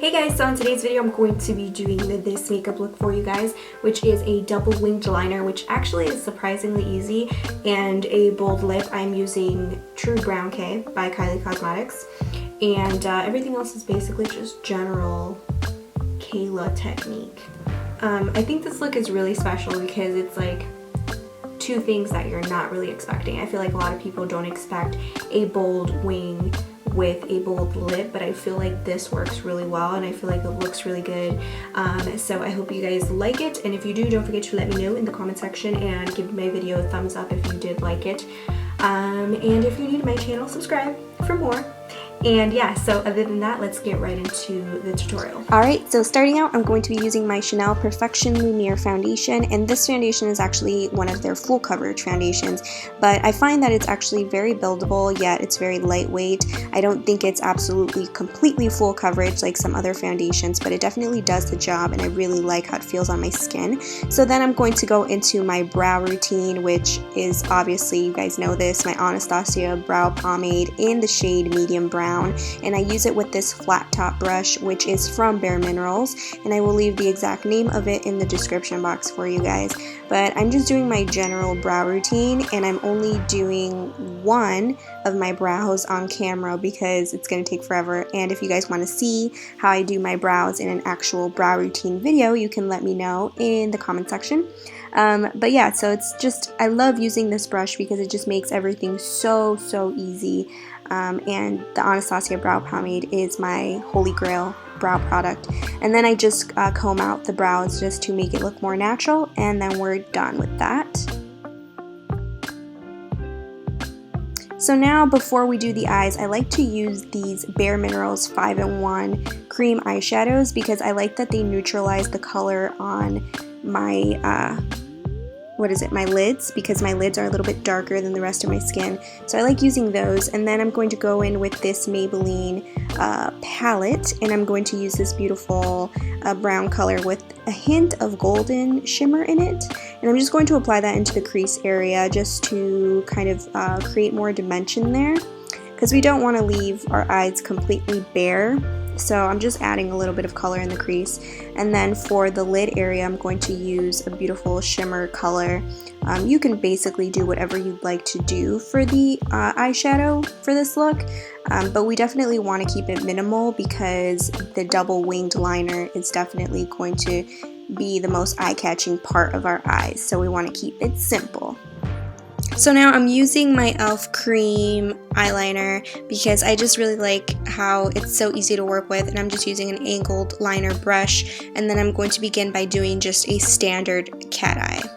Hey guys, so in today's video I'm going to be doing this makeup look for you guys, which is a double winged liner, which actually is surprisingly easy, and a bold lip. I'm using True Brown K by Kylie Cosmetics, and everything else is basically just general Kayla technique. I think this look is really special because it's like two things that you're not really expecting. I feel like a lot of people don't expect a bold wing with a bold lip, but I feel like this works really well and I feel like it looks really good. So I hope you guys like it, and if you do, don't forget to let me know in the comment section and give my video a thumbs up if you did like it. And if you're new to my channel, subscribe for more. And yeah, so other than that, let's get right into the tutorial. Alright, so starting out, I'm going to be using my Chanel Perfection Lumiere foundation, and this foundation is actually one of their full coverage foundations, but I find that it's actually very buildable, yet it's very lightweight. I don't think it's absolutely completely full coverage like some other foundations, but it definitely does the job, and I really like how it feels on my skin. So then I'm going to go into my brow routine, which is obviously, you guys know this, my Anastasia brow pomade in the shade medium brown. And I use it with this flat top brush, which is from Bare Minerals, and I will leave the exact name of it in the description box for you guys. But I'm just doing my general brow routine, and I'm only doing one of my brows on camera because it's going to take forever, and if you guys want to see how I do my brows in an actual brow routine video, you can let me know in the comment section. But yeah, so it's just, I love using this brush because it just makes everything so easy. And the Anastasia brow pomade is my holy grail brow product. And then I just comb out the brows just to make it look more natural, and then we're done with that. So now, before we do the eyes, I like to use these Bare Minerals 5-in-1 cream eyeshadows because I like that they neutralize the color on my my lids, because my lids are a little bit darker than the rest of my skin. So I like using those, and then I'm going to go in with this Maybelline palette, and I'm going to use this beautiful brown color with a hint of golden shimmer in it, and I'm just going to apply that into the crease area just to kind of create more dimension there, because we don't want to leave our eyes completely bare. So I'm just adding a little bit of color in the crease. And then for the lid area, I'm going to use a beautiful shimmer color. You can basically do whatever you'd like to do for the eyeshadow for this look, but we definitely want to keep it minimal because the double winged liner is definitely going to be the most eye-catching part of our eyes, so we want to keep it simple. So now I'm using my e.l.f. cream eyeliner because I just really like how it's so easy to work with, and I'm just using an angled liner brush, and then I'm going to begin by doing just a standard cat eye.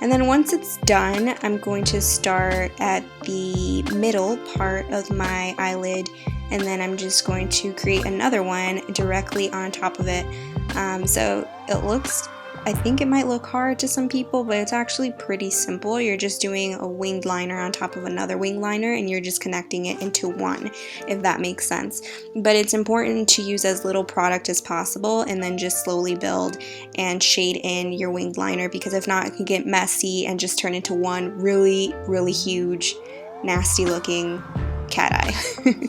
And then once it's done, I'm going to start at the middle part of my eyelid, and then I'm just going to create another one directly on top of it. So it looks, I think it might look hard to some people, but it's actually pretty simple. You're just doing a winged liner on top of another winged liner, and you're just connecting it into one, if that makes sense. But it's important to use as little product as possible, and then just slowly build and shade in your winged liner, because if not, it can get messy and just turn into one really huge, nasty looking cat eye.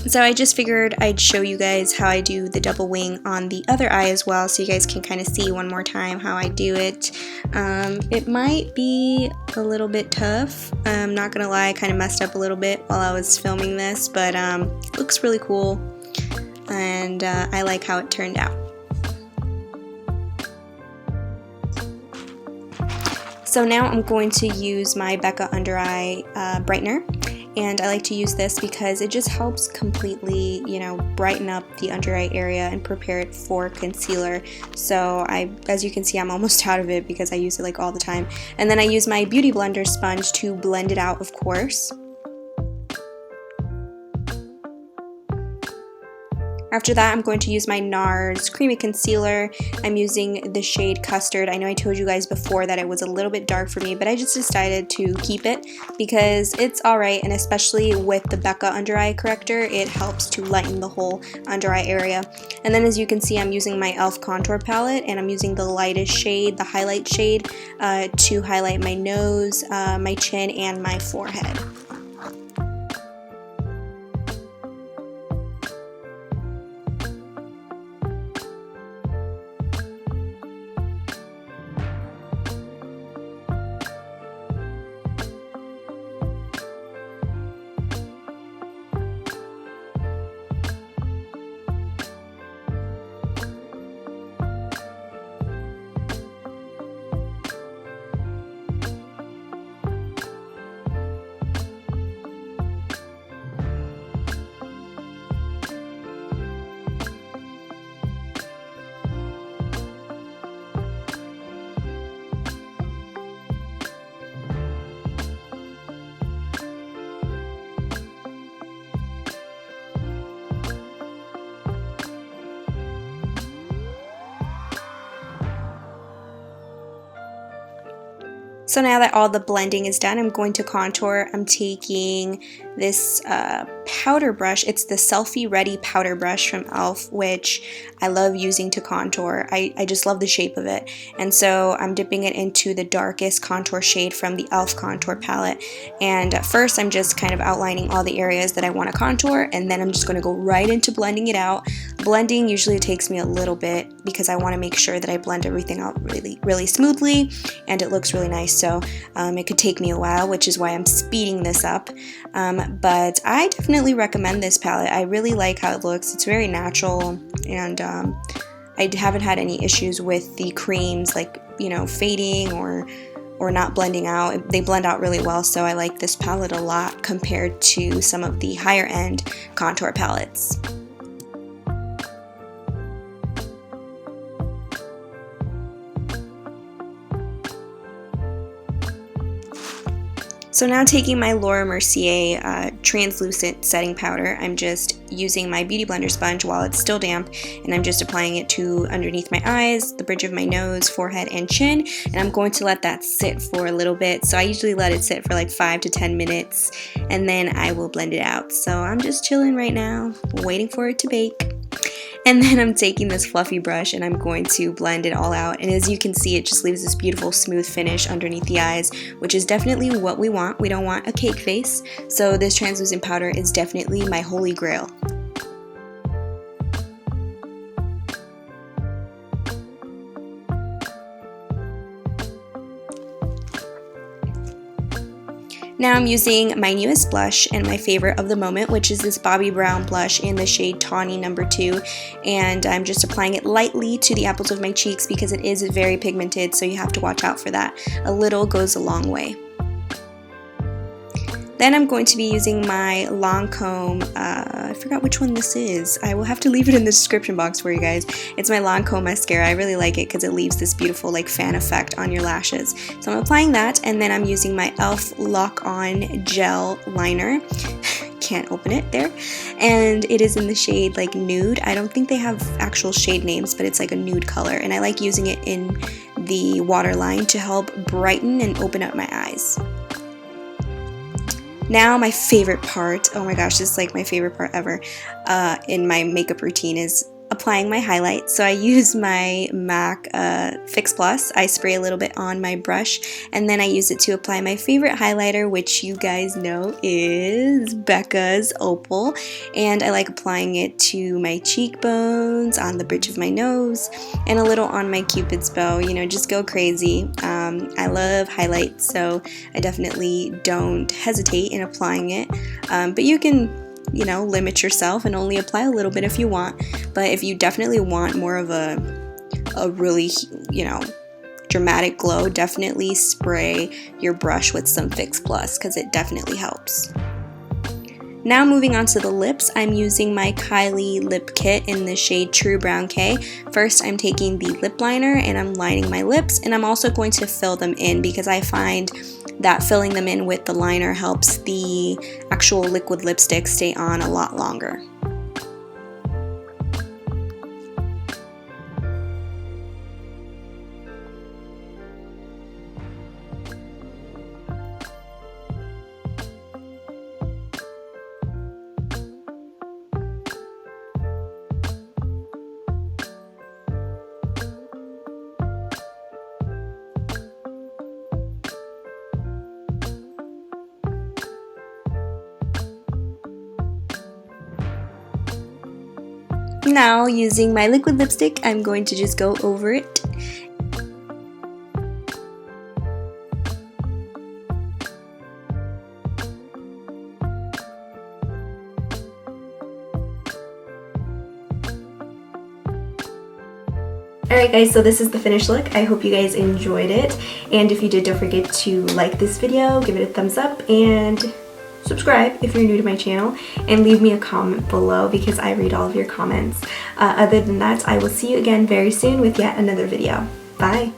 So I just figured I'd show you guys how I do the double wing on the other eye as well, so you guys can kind of see one more time how I do it. It might be a little bit tough. I'm not gonna lie, I kind of messed up a little bit while I was filming this, but it looks really cool, and I like how it turned out. So now I'm going to use my Becca Undereye Brightener, and I like to use this because it just helps completely, you know, brighten up the under eye area and prepare it for concealer. So as you can see, I'm almost out of it because I use it like all the time. And then I use my Beauty Blender sponge to blend it out, of course. After that, I'm going to use my NARS Creamy Concealer. I'm using the shade Custard. I know I told you guys before that it was a little bit dark for me, but I just decided to keep it because it's alright, and especially with the Becca under eye corrector, it helps to lighten the whole under eye area. And then as you can see, I'm using my e.l.f. contour palette, and I'm using the lightest shade, the highlight shade, to highlight my nose, my chin, and my forehead. So now that all the blending is done, I'm going to contour. I'm taking this powder brush. It's the Selfie Ready powder brush from e.l.f., which I love using to contour. I just love the shape of it. And so I'm dipping it into the darkest contour shade from the e.l.f. contour palette. And first I'm just kind of outlining all the areas that I want to contour, and then I'm just going to go right into blending it out. Blending usually takes me a little bit because I want to make sure that I blend everything out really smoothly and it looks really nice. So it could take me a while, which is why I'm speeding this up. But I definitely recommend this palette. I really like how it looks. It's very natural, and I haven't had any issues with the creams, like, you know, fading or not blending out. They blend out really well, so I like this palette a lot compared to some of the higher end contour palettes. So now taking my Laura Mercier translucent setting powder, I'm just using my Beauty Blender sponge while it's still damp, and I'm just applying it to underneath my eyes, the bridge of my nose, forehead, and chin, and I'm going to let that sit for a little bit. So I usually let it sit for like 5 to 10 minutes, and then I will blend it out. So I'm just chilling right now, waiting for it to bake. And then I'm taking this fluffy brush and I'm going to blend it all out. And as you can see, it just leaves this beautiful smooth finish underneath the eyes, which is definitely what we want. We don't want a cake face. So this translucent powder is definitely my holy grail. Now I'm using my newest blush and my favorite of the moment, which is this Bobbi Brown blush in the shade Tawny II, and I'm just applying it lightly to the apples of my cheeks because it is very pigmented, so you have to watch out for that. A little goes a long way. Then I'm going to be using my Lancome, I forgot which one this is. I will have to leave it in the description box for you guys. It's my Lancome mascara. I really like it because it leaves this beautiful like fan effect on your lashes. So I'm applying that, and then I'm using my e.l.f. Lock On Gel Liner. Can't open it there. And it is in the shade like nude. I don't think they have actual shade names, but it's like a nude color. And I like using it in the waterline to help brighten and open up my eyes. Now my favorite part, oh my gosh, this is like my favorite part ever in my makeup routine is applying my highlight. So I use my MAC Fix Plus. I spray a little bit on my brush, and then I use it to apply my favorite highlighter, which you guys know is Becca's Opal. And I like applying it to my cheekbones, on the bridge of my nose, and a little on my Cupid's bow. You know, just go crazy. I love highlights, so I definitely don't hesitate in applying it. But you can, you know, limit yourself and only apply a little bit if you want. But if you definitely want more of a really, you know, dramatic glow, definitely spray your brush with some Fix Plus because it definitely helps. Now moving on to the lips, I'm using my Kylie lip kit in the shade True Brown K. First, I'm taking the lip liner and I'm lining my lips, and I'm also going to fill them in because I find that filling them in with the liner helps the actual liquid lipstick stay on a lot longer. Now, using my liquid lipstick, I'm going to just go over it. Alright guys, so this is the finished look. I hope you guys enjoyed it, and if you did, don't forget to like this video, give it a thumbs up, and subscribe if you're new to my channel, and leave me a comment below because I read all of your comments. Other than that, I will see you again very soon with yet another video. Bye!